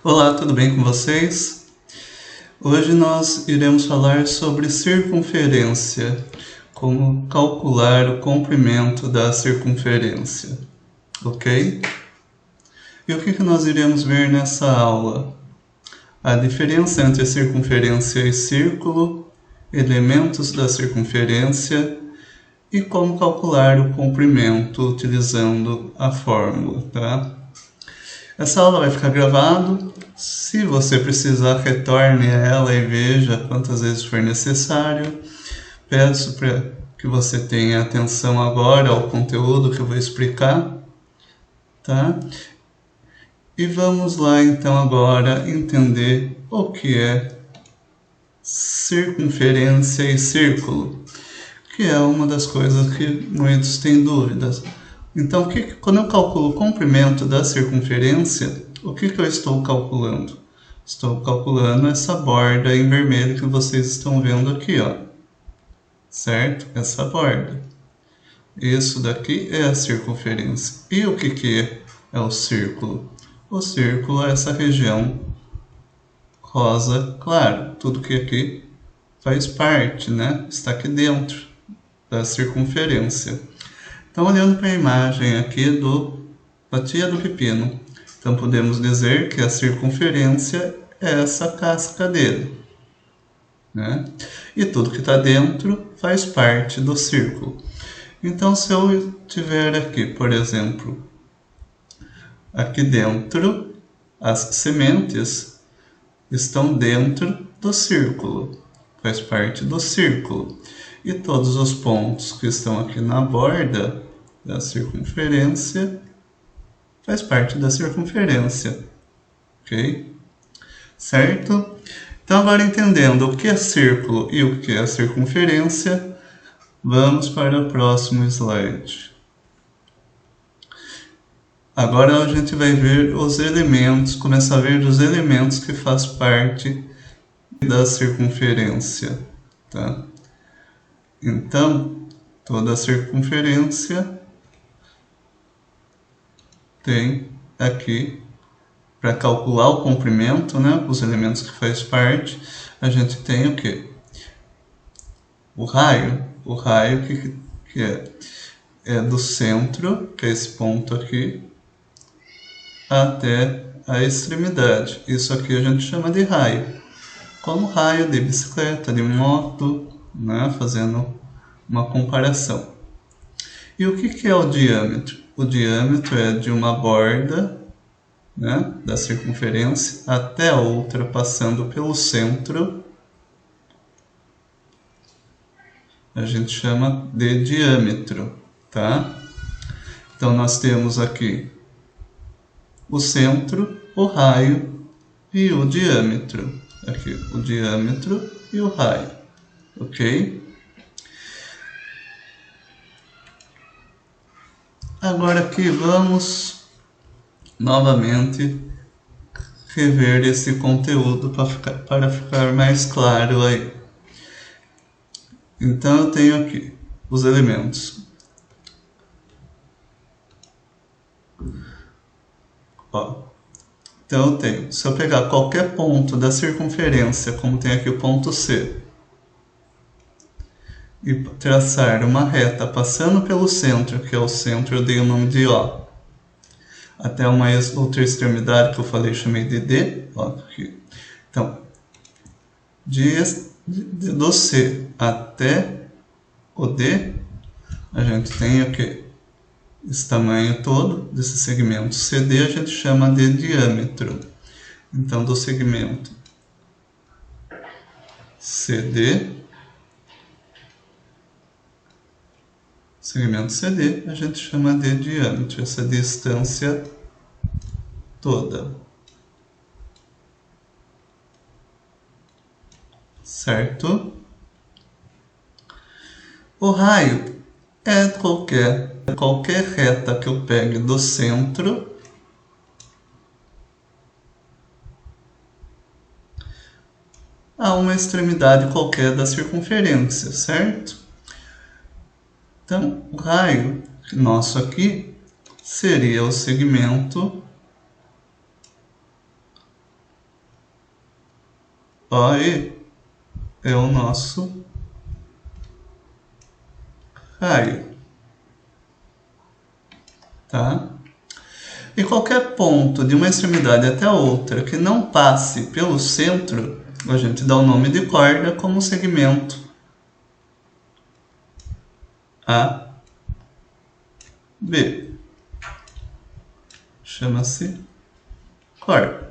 Olá, tudo bem com vocês? Hoje nós iremos falar sobre circunferência, como calcular o comprimento da circunferência, ok? E o que nós iremos ver nessa aula? A diferença entre circunferência e círculo, elementos da circunferência e como calcular o comprimento utilizando a fórmula, tá? Essa aula vai ficar gravada. Se você precisar, retorne a ela e veja quantas vezes for necessário. Peço para que você tenha atenção agora ao conteúdo que eu vou explicar, tá? E vamos lá então agora entender o que é circunferência e círculo, que é uma das coisas que muitos têm dúvidas. Então, quando eu calculo o comprimento da circunferência, o que eu estou calculando? Estou calculando essa borda em vermelho que vocês estão vendo aqui, ó. Certo? Essa borda. Isso daqui é a circunferência. E o que é o círculo? O círculo é essa região rosa claro. Tudo que aqui faz parte, né? Está aqui dentro da circunferência. Então, olhando para a imagem aqui da tia do pepino, então podemos dizer que a circunferência é essa casca dele, né? E tudo que está dentro faz parte do círculo. Então, se eu tiver aqui, por exemplo, aqui dentro, as sementes estão dentro do círculo, faz parte do círculo. E todos os pontos que estão aqui na borda da circunferência faz parte da circunferência, ok? Certo? Então, agora entendendo o que é círculo e o que é circunferência, vamos para o próximo slide. Agora a gente vai ver os elementos, começar a ver os elementos que faz parte da circunferência, tá? Então, toda a circunferência tem aqui, para calcular o comprimento, né, os elementos que faz parte, a gente tem o quê? O raio. O raio que é do centro, que é esse ponto aqui, até a extremidade. Isso aqui a gente chama de raio. Como raio de bicicleta, de moto, né, fazendo uma comparação. E o que é o diâmetro? O diâmetro é de uma borda, né, da circunferência até a outra, passando pelo centro. A gente chama de diâmetro, tá? Então, nós temos aqui o centro, o raio e o diâmetro. Aqui, o diâmetro e o raio, ok? Agora aqui vamos novamente rever esse conteúdo para ficar mais claro aí. Então eu tenho aqui os elementos. Ó. Então eu tenho, se eu pegar qualquer ponto da circunferência, como tem aqui o ponto C, e traçar uma reta passando pelo centro, que é o centro, eu dei o nome de O, até uma outra extremidade que eu falei, chamei de D, ó, aqui. Então, do C até o D, a gente tem o que? Esse tamanho todo desse segmento CD a gente chama de diâmetro. Então, do segmento CD, a gente chama de diâmetro, essa distância toda. Certo? O raio é qualquer reta que eu pegue do centro a uma extremidade qualquer da circunferência, certo? Então, o raio nosso aqui seria o segmento OE é o nosso raio, tá? E qualquer ponto de uma extremidade até a outra que não passe pelo centro, a gente dá o nome de corda como segmento A, B. Chama-se corda.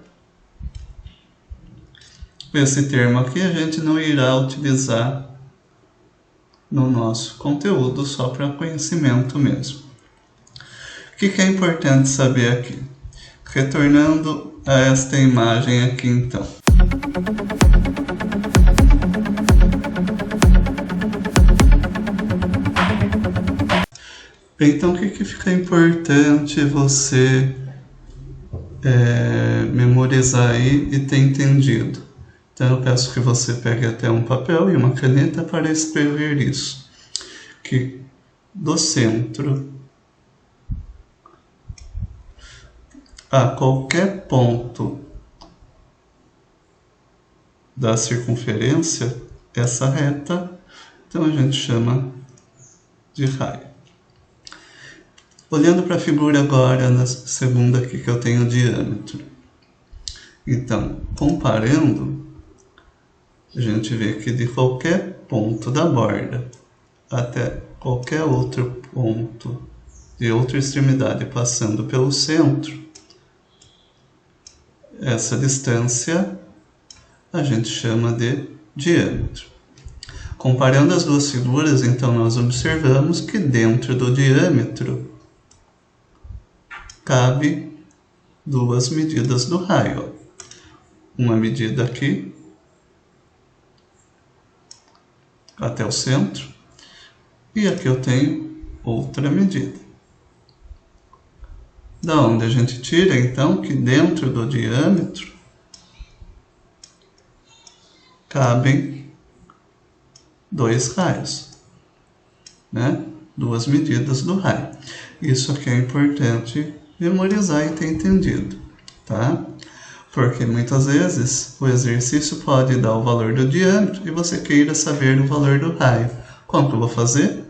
Esse termo aqui a gente não irá utilizar no nosso conteúdo, só para conhecimento mesmo. O que é importante saber aqui? Retornando a esta imagem aqui então. Então o que fica importante você memorizar aí e ter entendido? Então eu peço que você pegue até um papel e uma caneta para escrever isso. Que do centro a qualquer ponto da circunferência, essa reta, então a gente chama de raio. Olhando para a figura agora, na segunda aqui que eu tenho o diâmetro. Então, comparando, a gente vê que de qualquer ponto da borda até qualquer outro ponto de outra extremidade passando pelo centro, essa distância a gente chama de diâmetro. Comparando as duas figuras, então nós observamos que dentro do diâmetro cabe duas medidas do raio. Uma medida aqui até o centro e aqui eu tenho outra medida. Da onde a gente tira então que dentro do diâmetro cabem dois raios, né? Duas medidas do raio. Isso aqui é importante memorizar e ter entendido, tá? Porque muitas vezes o exercício pode dar o valor do diâmetro e você queira saber o valor do raio. Como que eu vou fazer?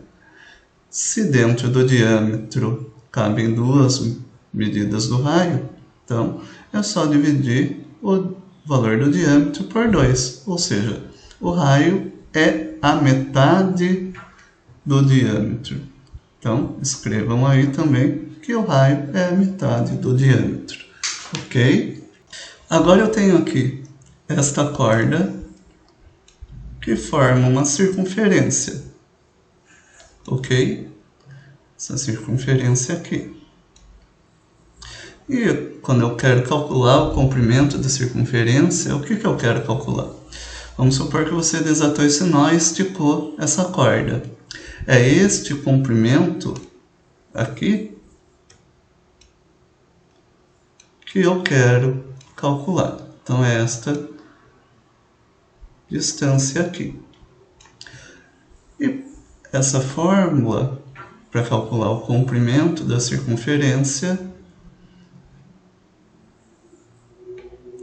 Se dentro do diâmetro cabem duas medidas do raio, então é só dividir o valor do diâmetro por 2, ou seja, o raio é a metade do diâmetro. Então, escrevam aí também que o raio é a metade do diâmetro, ok? Agora eu tenho aqui esta corda que forma uma circunferência, ok? Essa circunferência aqui. E quando eu quero calcular o comprimento da circunferência, o que eu quero calcular? Vamos supor que você desatou esse nó e esticou essa corda. É este comprimento aqui que eu quero calcular. Então é esta distância aqui. E essa fórmula para calcular o comprimento da circunferência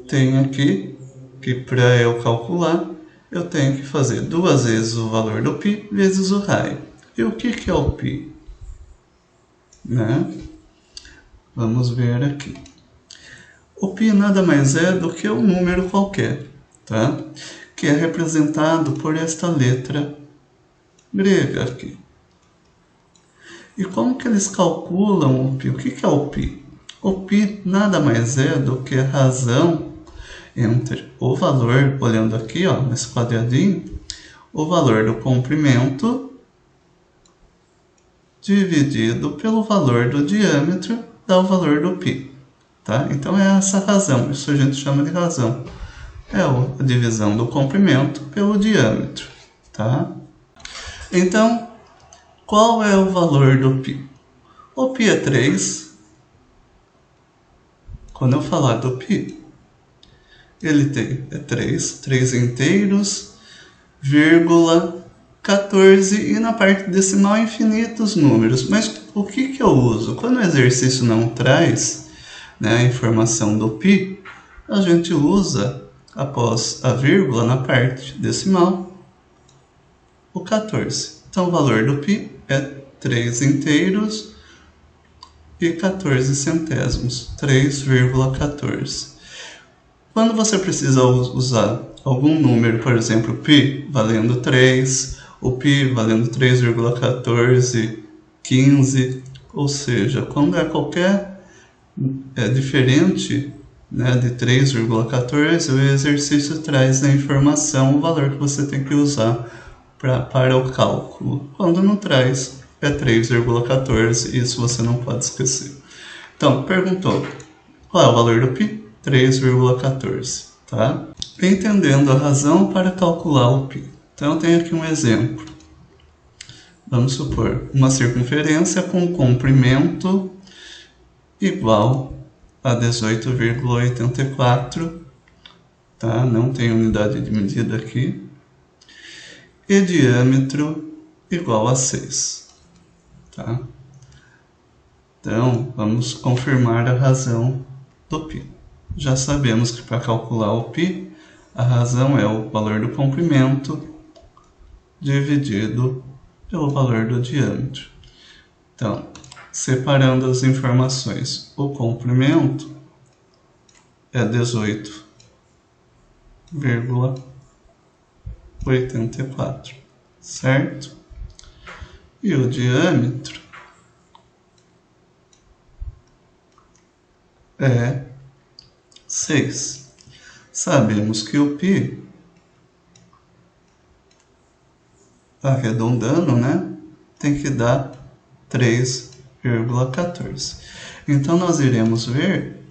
tem aqui que para eu calcular eu tenho que fazer 2 vezes o valor do π vezes o raio. E o que é o π? Né? Vamos ver aqui. O π nada mais é do que um número qualquer, tá? Que é representado por esta letra grega aqui. E como que eles calculam o π? O que é o π? O π nada mais é do que a razão entre o valor, olhando aqui, ó, nesse quadradinho, o valor do comprimento dividido pelo valor do diâmetro dá o valor do π, tá? Então é essa razão, isso a gente chama de razão. É a divisão do comprimento pelo diâmetro, tá? Então, qual é o valor do π? O π é 3. Quando eu falar do π, ele tem 3 inteiros, vírgula, 14 e na parte decimal infinitos números. Mas o que eu uso? Quando o exercício não traz, né, a informação do π, a gente usa após a vírgula na parte decimal, o 14. Então o valor do π é 3 inteiros e 14 centésimos, 3,14. Quando você precisa usar algum número, por exemplo, π valendo 3, o π valendo 3,1415, ou seja, quando é qualquer diferente, né, de 3,14, o exercício traz na informação o valor que você tem que usar para o cálculo. Quando não traz, é 3,14, isso você não pode esquecer. Então, perguntou, qual é o valor do π? 3,14, tá? Entendendo a razão para calcular o π. Então, eu tenho aqui um exemplo. Vamos supor uma circunferência com comprimento igual a 18,84, tá? Não tem unidade de medida aqui. E diâmetro igual a 6, tá? Então, vamos confirmar a razão do π. Já sabemos que para calcular o π, a razão é o valor do comprimento dividido pelo valor do diâmetro. Então, separando as informações, o comprimento é 18,84, certo? E o diâmetro é 6. Sabemos que o π, arredondando, né, tem que dar 3,14. Então, nós iremos ver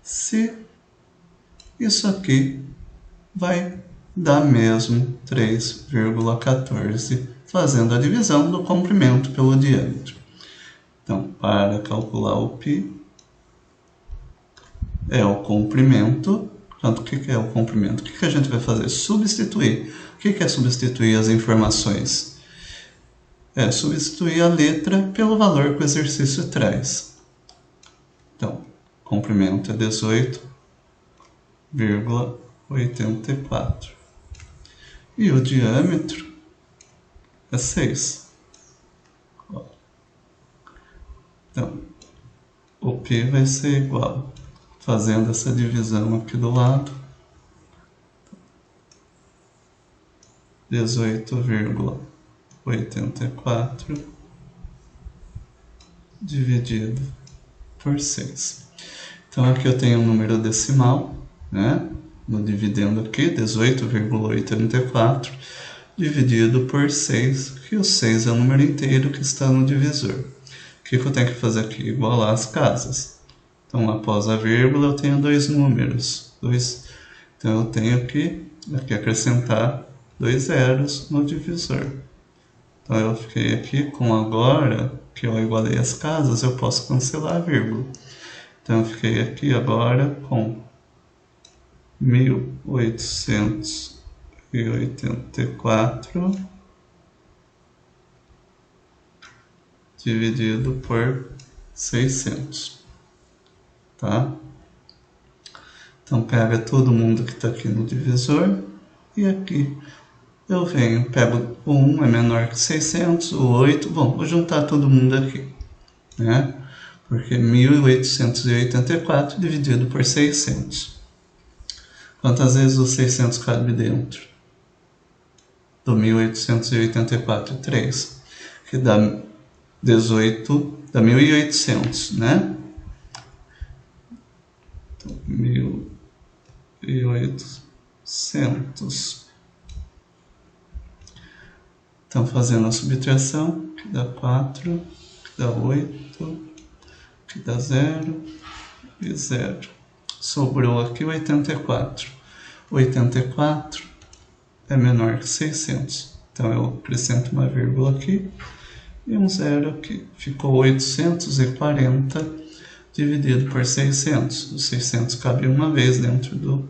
se isso aqui vai dar mesmo 3,14, fazendo a divisão do comprimento pelo diâmetro. Então, para calcular o π, é o comprimento. Portanto, o que é o comprimento? O que a gente vai fazer? Substituir. O que é substituir as informações? É substituir a letra pelo valor que o exercício traz. Então, comprimento é 18,84. E o diâmetro é 6. Então, o π vai ser igual, fazendo essa divisão aqui do lado, 18,84 dividido por 6. Então, aqui eu tenho um número decimal, né? No dividendo aqui, 18,84 dividido por 6, que o 6 é o número inteiro que está no divisor. O que eu tenho que fazer aqui? Igualar as casas. Então, após a vírgula, eu tenho dois números. Então, eu tenho que acrescentar 2 zeros no divisor. Então, eu fiquei aqui com agora, que eu igualei as casas, eu posso cancelar a vírgula. Então, eu fiquei aqui agora com 1884 dividido por 600, tá? Então, pega todo mundo que está aqui no divisor e aqui eu venho, pego o 1 é menor que 600, o 8, bom, vou juntar todo mundo aqui, né? Porque 1884 dividido por 600. Quantas vezes o 600 cabe dentro do 1884? 3, que dá 18, dá 1800, né? Então, 1800. Então, fazendo a subtração, que dá 4, que dá 8, que dá 0 e 0. Sobrou aqui 84. 84 é menor que 600. Então, eu acrescento uma vírgula aqui e um 0 aqui. Ficou 840 dividido por 600. O 600 cabe uma vez dentro do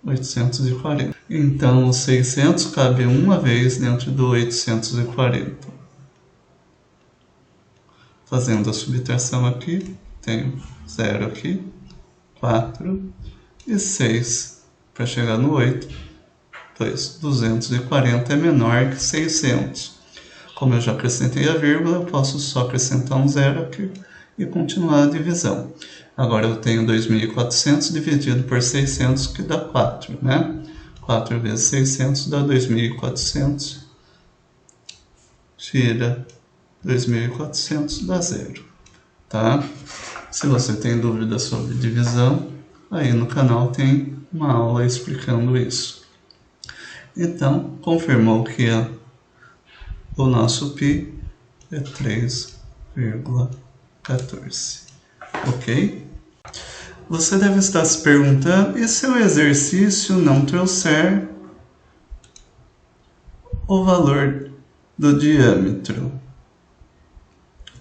840. Então, o 600 cabe uma vez dentro do 840. Fazendo a subtração aqui, tenho 0 aqui, 4 e 6 para chegar no 8, pois 240 é menor que 600. Como eu já acrescentei a vírgula, eu posso só acrescentar um zero aqui e continuar a divisão. Agora eu tenho 2.400 dividido por 600, que dá 4, né? 4 vezes 600 dá 2.400. Tira 2.400, dá 0. Tá? Se você tem dúvida sobre divisão, aí no canal tem uma aula explicando isso. Então, confirmou que o nosso π é 3,14. Ok? Você deve estar se perguntando, e se o exercício não trouxer o valor do diâmetro?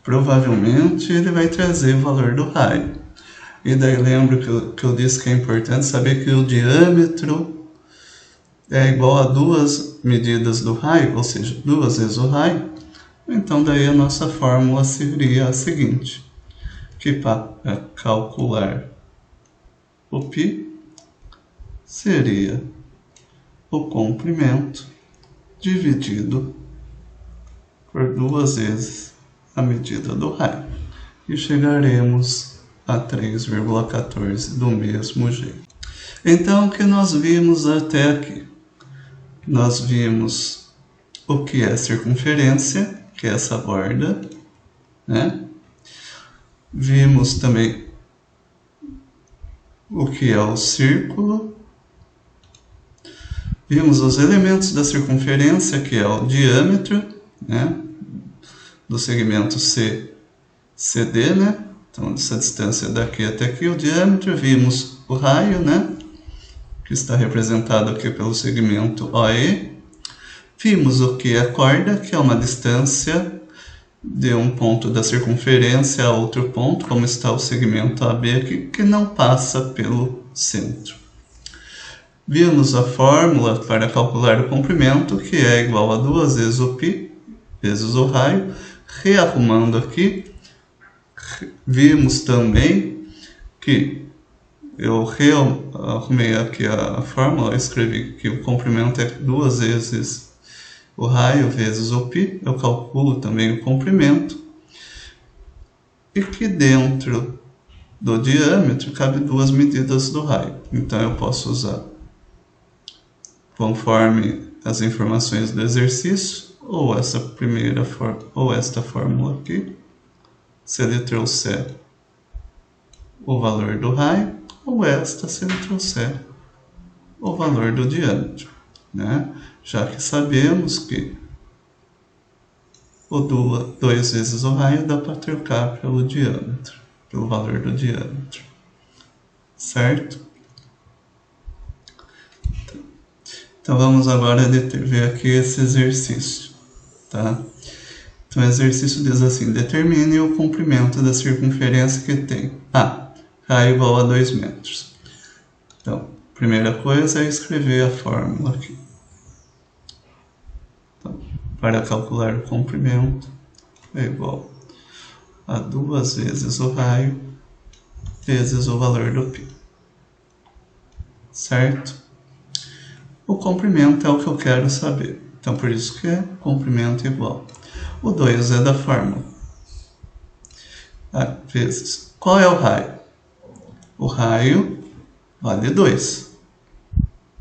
Provavelmente ele vai trazer o valor do raio. E daí lembro que eu disse que é importante saber que o diâmetro é igual a duas medidas do raio, ou seja, 2 vezes o raio. Então daí a nossa fórmula seria a seguinte, que para calcular o π seria o comprimento dividido por 2 vezes a medida do raio. E chegaremos a 3,14 do mesmo jeito. Então, o que nós vimos até aqui? Nós vimos o que é circunferência, que é essa borda, né? Vimos também o que é o círculo. Vimos os elementos da circunferência, que é o diâmetro, né? Do segmento CD, né? Então, essa distância daqui até aqui, o diâmetro. Vimos o raio, né? Que está representado aqui pelo segmento OE. Vimos o que é a corda, que é uma distância de um ponto da circunferência a outro ponto, como está o segmento AB aqui, que não passa pelo centro. Vimos a fórmula para calcular o comprimento, que é igual a 2 vezes o π vezes o raio. Rearrumando aqui, vimos também que eu rearrumei aqui a fórmula, escrevi que o comprimento é 2 vezes o raio vezes o π, eu calculo também o comprimento, e que dentro do diâmetro cabe 2 medidas do raio. Então eu posso usar, conforme as informações do exercício, ou essa primeira ou esta fórmula aqui, se ele trouxer o valor do raio, ou esta se ele trouxer o valor do diâmetro, né? Já que sabemos que o 2 vezes o raio dá para trocar pelo diâmetro, pelo valor do diâmetro, certo? Então vamos agora ver aqui esse exercício, tá? Então o exercício diz assim, determine o comprimento da circunferência que tem raio igual a 2 metros. Então, primeira coisa é escrever a fórmula aqui. Então, para calcular o comprimento é igual a 2 vezes o raio vezes o valor do π. Certo? O comprimento é o que eu quero saber. Então, por isso que é comprimento igual. O 2 é da fórmula. Vezes. Qual é o raio? O raio vale 2.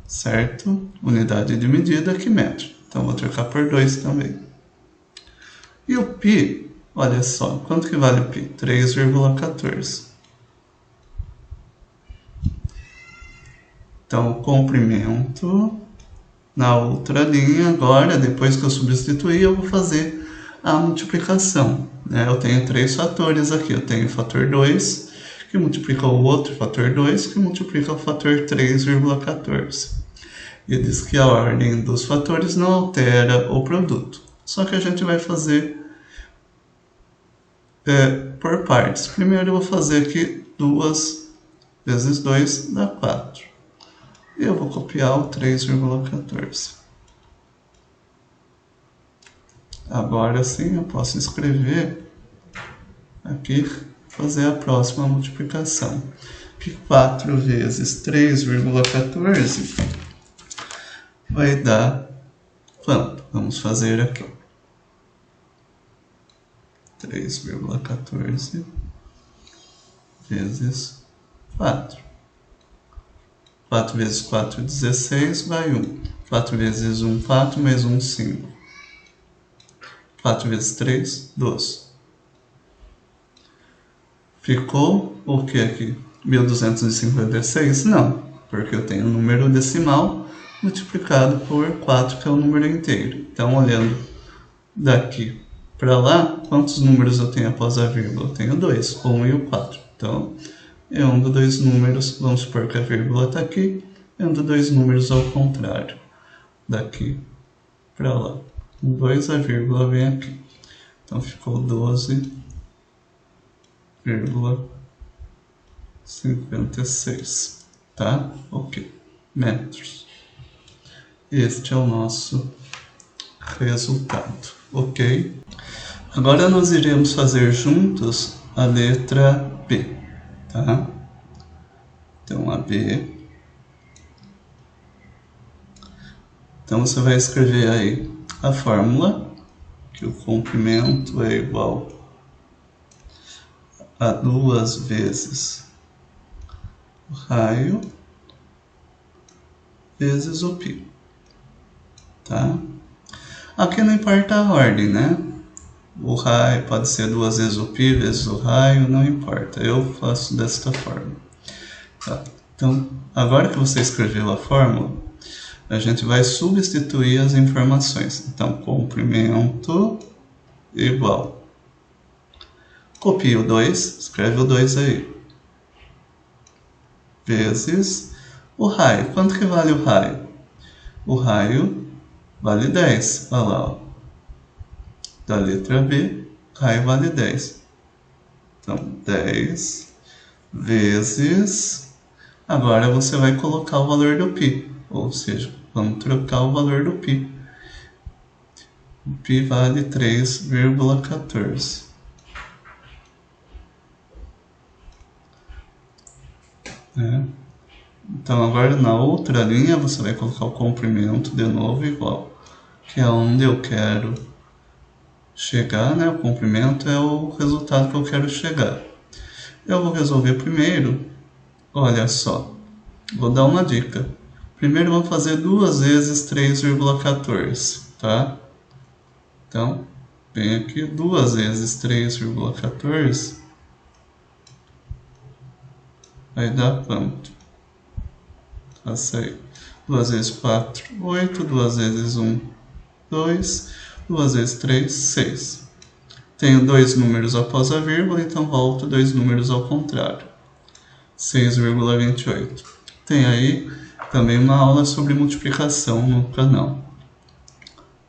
Certo? Unidade de medida aqui, metro. Então, vou trocar por 2 também. E o π, olha só, quanto que vale o π? 3,14. Então, o comprimento na outra linha, agora, depois que eu substituir, eu vou fazer a multiplicação, né? Eu tenho 3 fatores aqui. Eu tenho o fator 2, que multiplica o outro fator 2, que multiplica o fator 3,14. E diz que a ordem dos fatores não altera o produto. Só que a gente vai fazer por partes. Primeiro eu vou fazer aqui 2 vezes 2 dá 4. E eu vou copiar o 3,14. Agora sim eu posso escrever aqui, fazer a próxima multiplicação, que 4 vezes 3,14 vai dar quanto? Vamos fazer aqui. 3,14 vezes 4. 4 vezes 4, 16, vai 1. 4 vezes 1, 4, mais 1, 5. 4 vezes 3, 12. Ficou o que aqui? 1.256? Não, porque eu tenho o número decimal multiplicado por 4, que é o número inteiro. Então, olhando daqui para lá, quantos números eu tenho após a vírgula? Eu tenho 2, o 1 e o 4. Então, eu ando dois números, vamos supor que a vírgula está aqui, eu ando dois números ao contrário, daqui para lá. Com 2, a vírgula vem aqui. Então, ficou 12,56, tá? Ok, metros. Este é o nosso resultado, ok? Agora nós iremos fazer juntos a letra B, tá? Então, a B. Então, você vai escrever aí a fórmula, que o comprimento é igual a 2 vezes o raio vezes o π, tá? Aqui não importa a ordem, né? O raio pode ser 2 vezes o π vezes o raio, não importa. Eu faço desta forma. Tá. Então, agora que você escreveu a fórmula, a gente vai substituir as informações. Então, comprimento igual. Copia o 2, escreve o 2 aí. Vezes o raio. Quanto que vale o raio? O raio vale 10. Olha lá, ó. Da letra B, raio vale 10. Então, 10 vezes... Agora você vai colocar o valor do π. Ou seja, vamos trocar o valor do π. O π vale 3,14. Então, agora na outra linha, você vai colocar o comprimento de novo igual. Que é onde eu quero chegar, né? O comprimento é o resultado que eu quero chegar. Eu vou resolver primeiro, olha só, vou dar uma dica. Primeiro vamos fazer 2 vezes 3,14, tá? Então, vem aqui, 2 vezes 3,14 vai dar quanto? Faça aí. 2 vezes 4, 8, 2 vezes 1, 2, 2 vezes 3, 6. Tenho dois números após a vírgula, então volto dois números ao contrário. 6,28. Tem aí também uma aula sobre multiplicação no canal.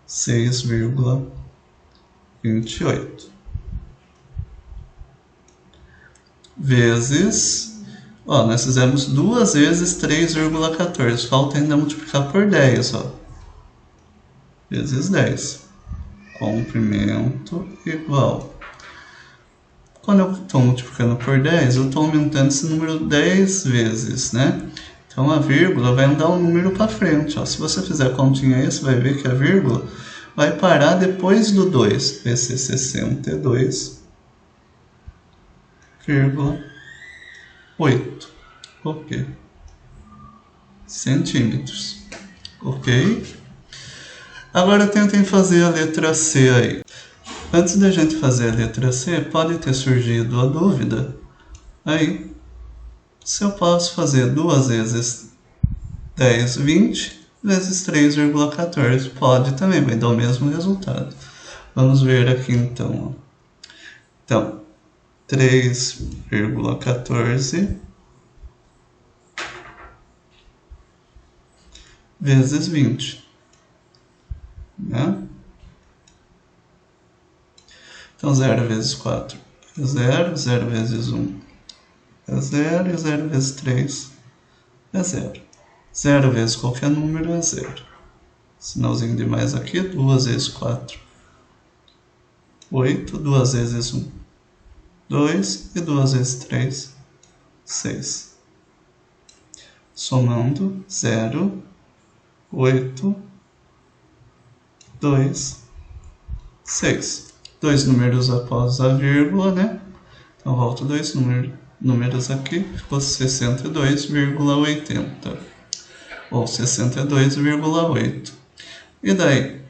6,28. Vezes... Ó, nós fizemos 2 vezes 3,14. Falta ainda multiplicar por 10, ó. Vezes 10. Comprimento igual. Quando eu estou multiplicando por 10, eu estou aumentando esse número 10 vezes, né? Então a vírgula vai andar um número para frente, ó. Se você fizer a continha aí, você vai ver que a vírgula vai parar depois do 2. Vai ser 62,8. Ok. Centímetros. Ok? Agora tentem fazer a letra C aí. Antes da gente fazer a letra C, pode ter surgido a dúvida aí se eu posso fazer 2 vezes 10, 20 vezes 3,14. Pode também, vai dar o mesmo resultado. Vamos ver aqui então. Então, 3,14 vezes 20. Né? Então, 0 vezes 4 é 0, 0 vezes 1 é 0, e 0 vezes 3 é 0. 0 vezes qualquer número é 0. Sinalzinho de mais aqui, 2 vezes 4, 8, 2 vezes 1, 2, e 2 vezes 3, 6. somando 0, 8, 2, 6. Dois números após a vírgula, né? Então, volto dois números aqui, ficou 62,80 ou 62,8. E daí,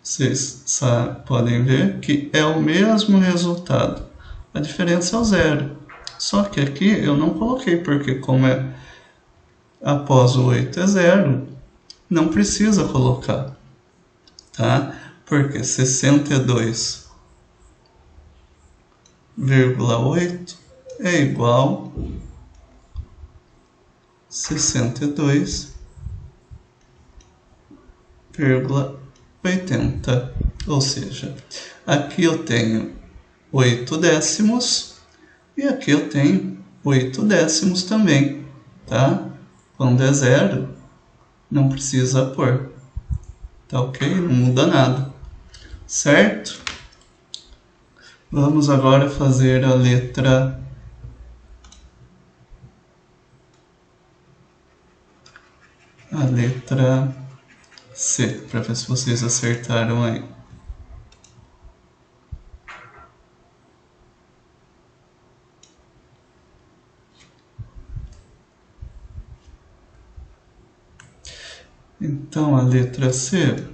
vocês podem ver que é o mesmo resultado. A diferença é o 0. Só que aqui eu não coloquei, porque como é após o 8 é 0, não precisa colocar, tá? Porque 62,8 é igual a 62,80. Ou seja, aqui eu tenho 8 décimos e aqui eu tenho 8 décimos também, tá? Quando é 0, não precisa pôr, tá ok? Não muda nada, certo? Vamos agora fazer a letra C, para ver se vocês acertaram aí. Então, a letra C,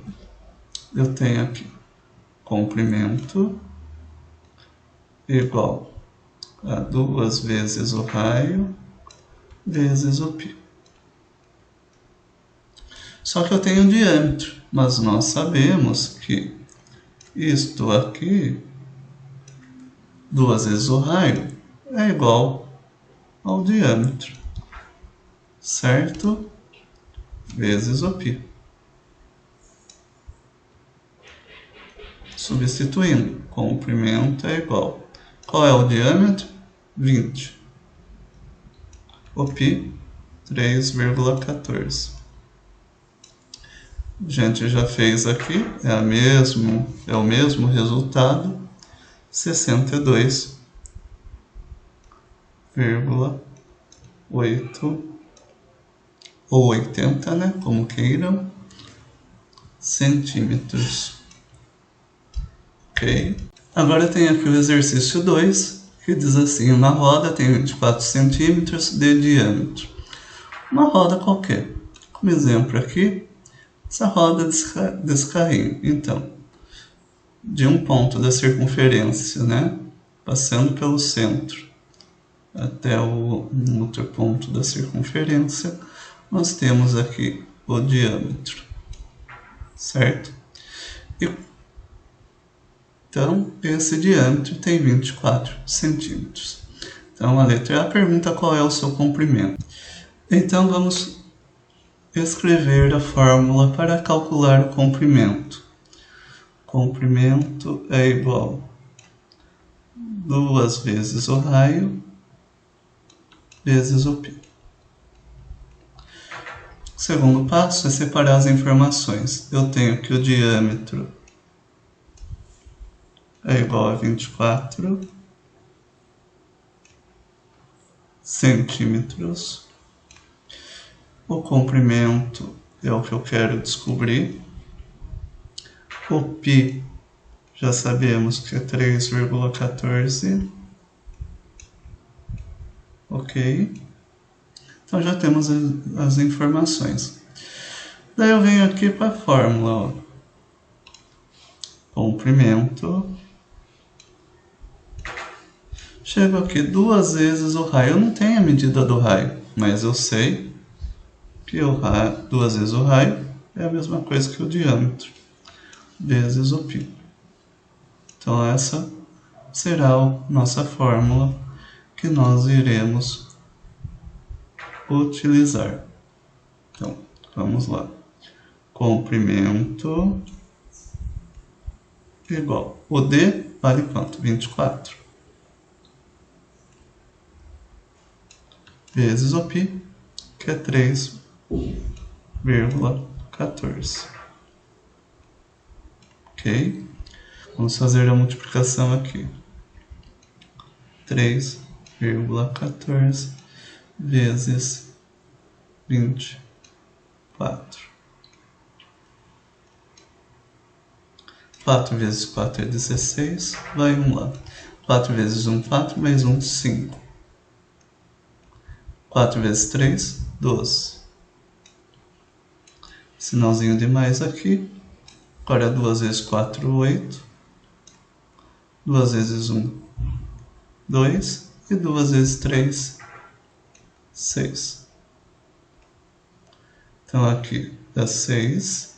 eu tenho aqui comprimento igual a 2 vezes o raio vezes o π. Só que eu tenho um diâmetro, mas nós sabemos que isto aqui, 2 vezes o raio, é igual ao diâmetro, certo? Vezes o π. Substituindo, comprimento é igual. Qual é o diâmetro? 20. O π, 3,14. A gente já fez aqui, é o mesmo resultado, 62,8 ou 80, né, como queiram, centímetros. Ok? Agora tem aqui o exercício 2, que diz assim: uma roda tem 24 centímetros de diâmetro. Uma roda qualquer. Como exemplo aqui, essa roda desse carrinho. Então, de um ponto da circunferência, né, passando pelo centro até o outro ponto da circunferência, nós temos aqui o diâmetro, certo? Então, esse diâmetro tem 24 centímetros. Então, a letra A pergunta qual é o seu comprimento. Então, vamos escrever a fórmula para calcular o comprimento. Comprimento é igual a 2 vezes o raio vezes o π. O segundo passo é separar as informações. Eu tenho que o diâmetro é igual a 24 centímetros. O comprimento é o que eu quero descobrir. O π já sabemos que é 3,14. Ok? Então já temos as informações. Daí eu venho aqui para a fórmula. Ó. Comprimento. Chego aqui 2 vezes o raio. Eu não tenho a medida do raio, mas eu sei que 2 vezes o raio é a mesma coisa que o diâmetro, vezes o π. Então essa será a nossa fórmula que nós iremos utilizar. Então, vamos lá. Comprimento igual. O D vale quanto? 24. Vezes o π, que é 3,14. Ok? Vamos fazer a multiplicação aqui. 3,14 vezes 24. 4 vezes 4 é 16, vai 1 lá. 4 vezes 1, 4, mais 1, 5. 4 vezes 3, 12. Sinalzinho de mais aqui. Agora 2 vezes 4, 8. 2 vezes 1, 2. E 2 vezes 3, 6. Então aqui dá 6.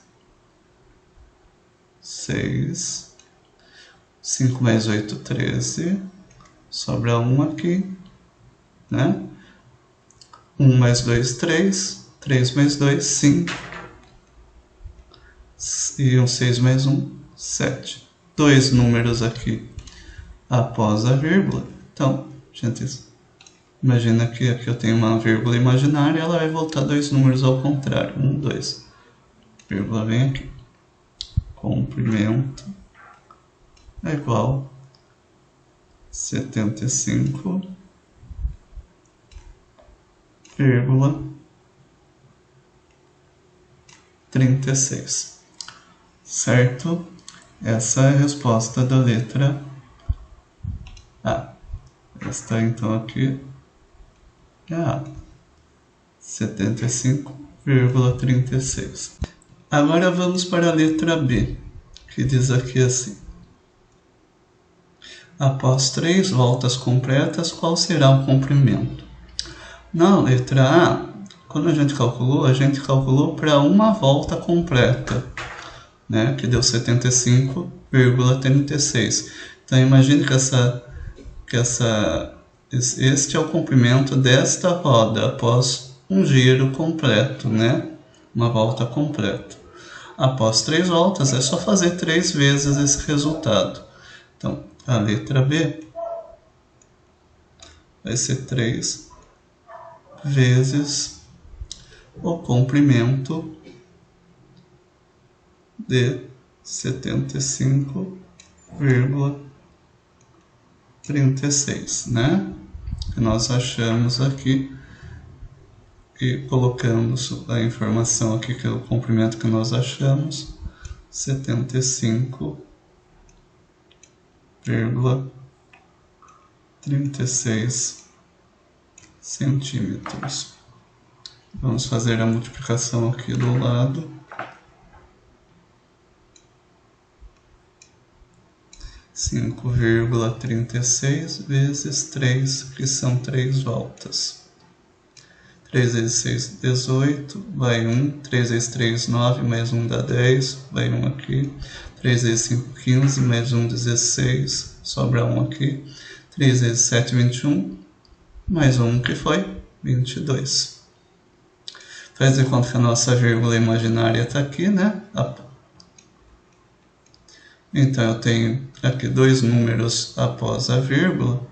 6. 5 mais 8, 13. Sobra 1 aqui, né? 1 mais 2, 3. 3 mais 2, 5. E um 6 mais 1, 7. Dois números aqui após a vírgula. Então, gente, imagina que aqui eu tenho uma vírgula imaginária, ela vai voltar dois números ao contrário. 1, 2. Vírgula vem aqui. Comprimento é igual a 75,36. Certo? Essa é a resposta da letra A. Esta então aqui é A. 75,36. Agora vamos para a letra B, que diz aqui assim. Após 3 voltas completas, qual será o comprimento? Na letra A, quando a gente calculou para uma volta completa, né, que deu 75,36. Então imagine que este é o comprimento desta roda após um giro completo, né? Uma volta completa. Após 3 voltas, é só fazer 3 vezes esse resultado. Então, a letra B vai ser 3 vezes o comprimento de 75,36, né? Que nós achamos aqui. E colocamos a informação aqui, que é o comprimento que nós achamos, 75,36 centímetros. Vamos fazer a multiplicação aqui do lado. 5,36 vezes 3, que são 3 voltas. 3 vezes 6, 18, vai 1. 3 vezes 3, 9, mais 1 dá 10, vai 1 aqui. 3 vezes 5, 15, mais 1, 16, sobra 1 aqui. 3 vezes 7, 21, mais 1 que foi 22. Faz de conta que a nossa vírgula imaginária está aqui, né? Então eu tenho aqui dois números após a vírgula.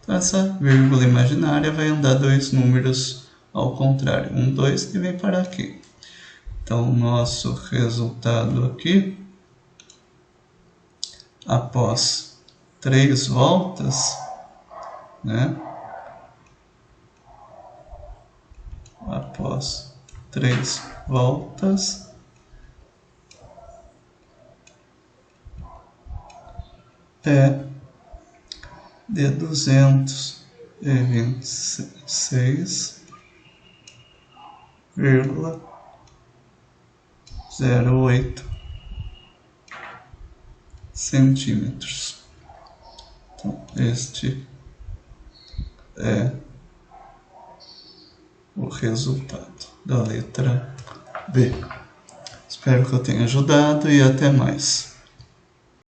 Então essa vírgula imaginária vai andar dois números ao contrário, 1, 2 e vem parar aqui. Então o nosso resultado aqui, após 3 voltas, né? Após 3 voltas, é de 226,08 centímetros. Então, este é o resultado da letra B. Espero que eu tenha ajudado e até mais.